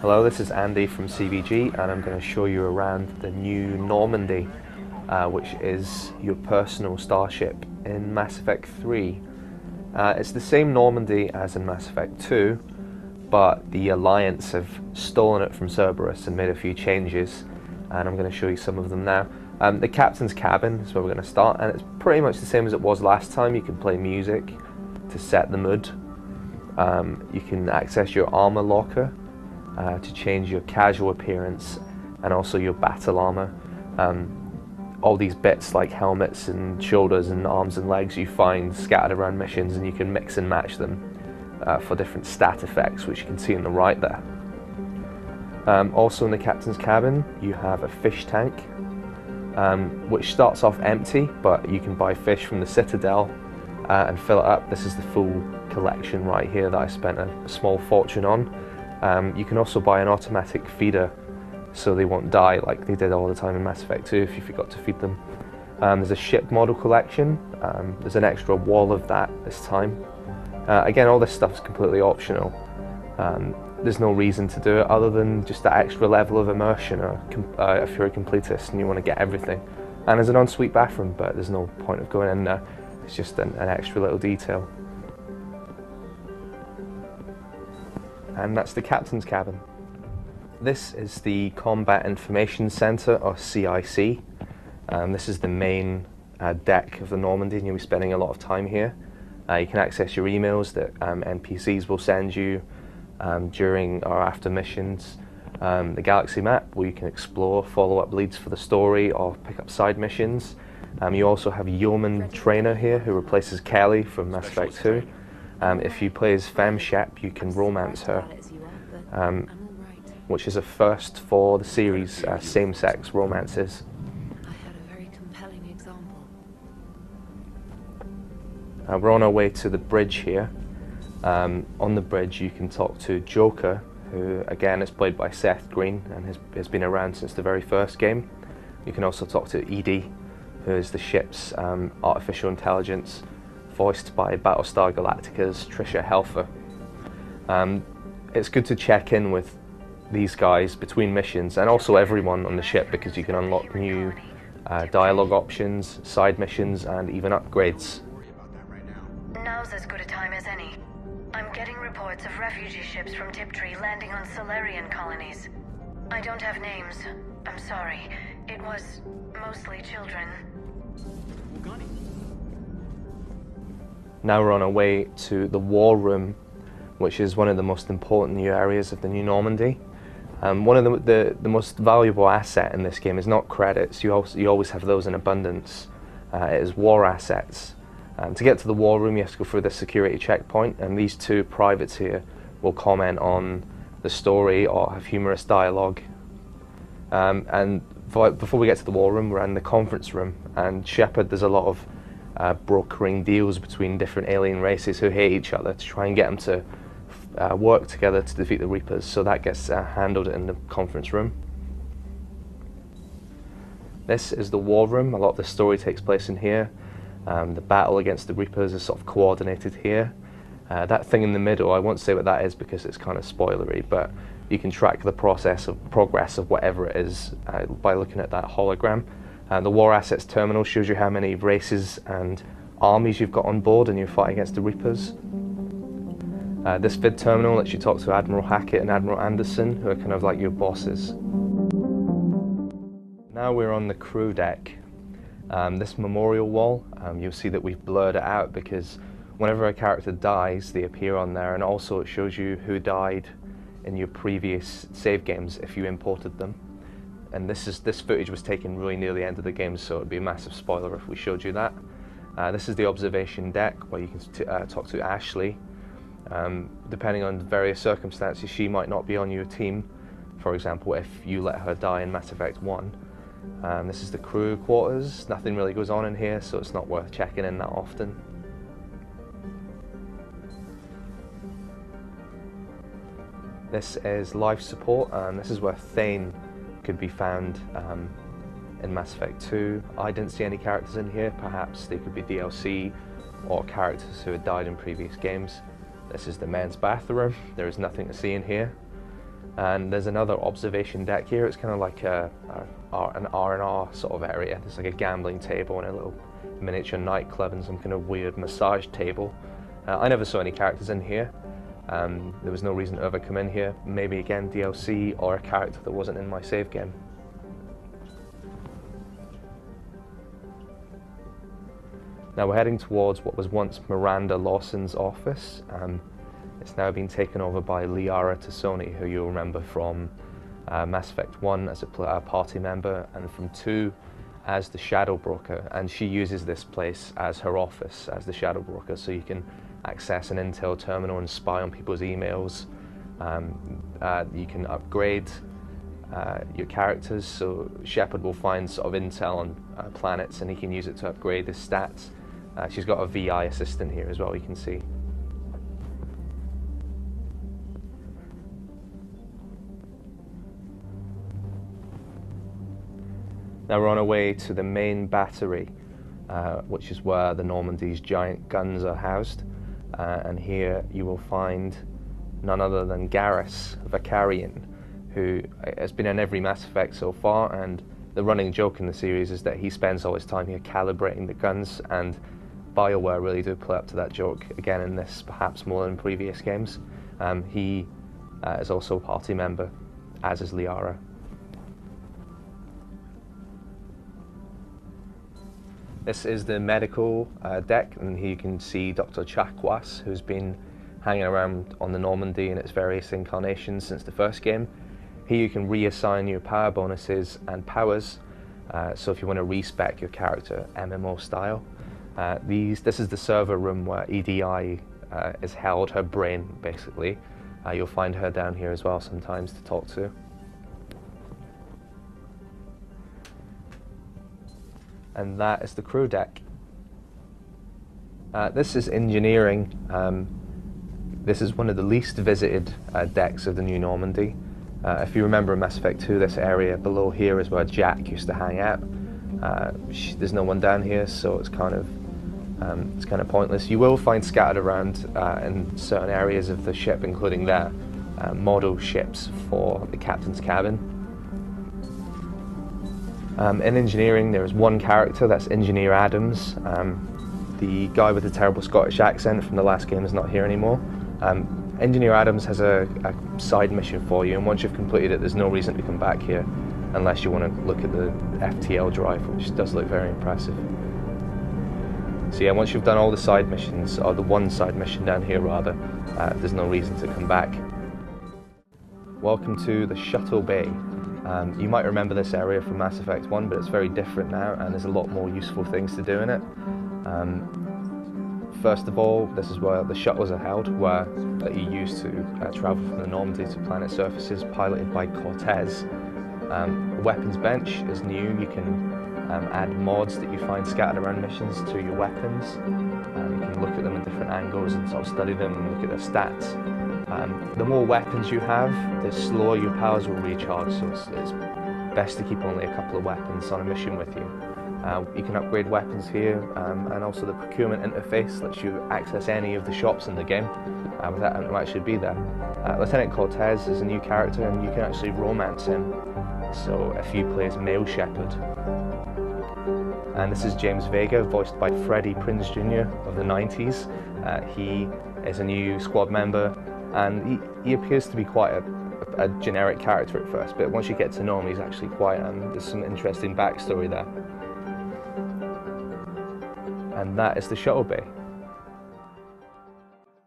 Hello, this is Andy from CVG, and I'm going to show you around the new Normandy, which is your personal starship in Mass Effect 3. It's the same Normandy as in Mass Effect 2, but the Alliance have stolen it from Cerberus and made a few changes, and I'm going to show you some of them now. The captain's cabin is where we're going to start, and it's pretty much the same as it was last time. You can play music to set the mood. You can access your armor locker to change your casual appearance and also your battle armor. All these bits like helmets and shoulders and arms and legs you find scattered around missions, and you can mix and match them for different stat effects, which you can see on the right there. Also in the captain's cabin you have a fish tank, which starts off empty, but you can buy fish from the Citadel and fill it up. This is the full collection right here that I spent a small fortune on. You can also buy an automatic feeder so they won't die like they did all the time in Mass Effect 2 if you forgot to feed them. There's a ship model collection. There's an extra wall of that this time. Again, all this stuff is completely optional. There's no reason to do it other than just that extra level of immersion if you're a completist and you want to get everything. And there's an ensuite bathroom, but there's no point of going in there. It's just an extra little detail. And that's the captain's cabin. This is the Combat Information Center, or CIC. This is the main deck of the Normandy, and you'll be spending a lot of time here. You can access your emails that NPCs will send you during or after missions. The galaxy map, where you can explore, follow up leads for the story, or pick up side missions. You also have Yeoman Trainer here, who replaces Kelly from Mass Effect 2. If you play as Femme Shep, you can romance her, which is a first for the series, same-sex romances. I had a very compelling example. We're on our way to the bridge here. On the bridge you can talk to Joker, who again is played by Seth Green and has been around since the very first game. You can also talk to Edie, who is the ship's artificial intelligence, voiced by Battlestar Galactica's Tricia Helfer. It's good to check in with these guys between missions, and also everyone on the ship, because you can unlock new dialogue options, side missions, and even upgrades. Now's as good a time as any. I'm getting reports of refugee ships from Tiptree landing on Solarian colonies. I don't have names. I'm sorry. It was mostly children. Now we're on our way to the War Room, which is one of the most important new areas of the new Normandy. One of the most valuable asset in this game is not credits. You always have those in abundance. It is war assets. To get to the War Room, you have to go through the security checkpoint, and these two privates here will comment on the story or have humorous dialogue. Before we get to the War Room, we're in the conference room, and Shepard does a lot of brokering deals between different alien races who hate each other to try and get them to work together to defeat the Reapers, so that gets handled in the conference room. This is the War Room. A lot of the story takes place in here. The battle against the Reapers is sort of coordinated here. That thing in the middle, I won't say what that is because it's kind of spoilery, but you can track the progress of whatever it is by looking at that hologram. The War Assets Terminal shows you how many races and armies you've got on board in your fight against the Reapers. This vid terminal lets you talk to Admiral Hackett and Admiral Anderson, who are kind of like your bosses. Now we're on the crew deck. This memorial wall, you'll see that we've blurred it out because whenever a character dies, they appear on there, and also it shows you who died in your previous save games if you imported them. And this footage was taken really near the end of the game, so it would be a massive spoiler if we showed you that. This is the observation deck where you can talk to Ashley. Depending on various circumstances, she might not be on your team. For example, if you let her die in Mass Effect 1. This is the crew quarters. Nothing really goes on in here, so it's not worth checking in that often. This is life support, and this is where Thane could be found in Mass Effect 2. I didn't see any characters in here. Perhaps they could be DLC or characters who had died in previous games. This is the men's bathroom. There is nothing to see in here. And there's another observation deck here. It's kind of like an R&R sort of area. There's like a gambling table and a little miniature nightclub and some kind of weird massage table. I never saw any characters in here. There was no reason to ever come in here. Maybe again DLC or a character that wasn't in my save game. Now we're heading towards what was once Miranda Lawson's office. It's now been taken over by Liara Tassoni, who you'll remember from Mass Effect 1 as a party member, and from 2 as the Shadow Broker. And she uses this place as her office as the Shadow Broker, so you can access an intel terminal and spy on people's emails. You can upgrade your characters, so Shepard will find sort of intel on planets and he can use it to upgrade his stats. She's got a VI assistant here as well, you can see. Now we're on our way to the main battery, which is where the Normandy's giant guns are housed. And here you will find none other than Garrus Vakarian, who has been in every Mass Effect so far, and the running joke in the series is that he spends all his time here calibrating the guns, and BioWare really do play up to that joke again in this, perhaps more than previous games. He is also a party member, as is Liara. This is the medical deck, and here you can see Dr. Chakwas, who's been hanging around on the Normandy in its various incarnations since the first game. Here you can reassign your power bonuses and powers, so if you want to respec your character MMO style. This is the server room where EDI is held, her brain basically. You'll find her down here as well sometimes to talk to. And that is the crew deck. This is engineering. This is one of the least visited decks of the new Normandy. If you remember in Mass Effect 2, this area below here is where Jack used to hang out. There's no one down here, so it's kind of pointless. You will find scattered around in certain areas of the ship, including their model ships for the captain's cabin. In engineering, there is one character, that's Engineer Adams. The guy with the terrible Scottish accent from the last game is not here anymore. Engineer Adams has a side mission for you, and once you've completed it, there's no reason to come back here unless you want to look at the FTL drive, which does look very impressive. So yeah, once you've done all the side missions, or the one side mission down here rather, there's no reason to come back. Welcome to the Shuttle Bay. You might remember this area from Mass Effect 1, but it's very different now, and there's a lot more useful things to do in it. First of all, this is where the shuttles are held, that you use to travel from the Normandy to planet surfaces, piloted by Cortez. The weapons bench is new. You can add mods that you find scattered around missions to your weapons. You can look at them at different angles and sort of study them and look at their stats. The more weapons you have, the slower your powers will recharge, so it's best to keep only a couple of weapons on a mission with you. You can upgrade weapons here, and also the procurement interface lets you access any of the shops in the game without having to actually be there. Lieutenant Cortez is a new character, and you can actually romance him, so if you play as male Shepard. And this is James Vega, voiced by Freddie Prinze Jr. of the 90s. He is a new squad member, and he appears to be quite a generic character at first, but once you get to know him, he's actually quite, there's some interesting backstory there. And that is the Shuttle Bay.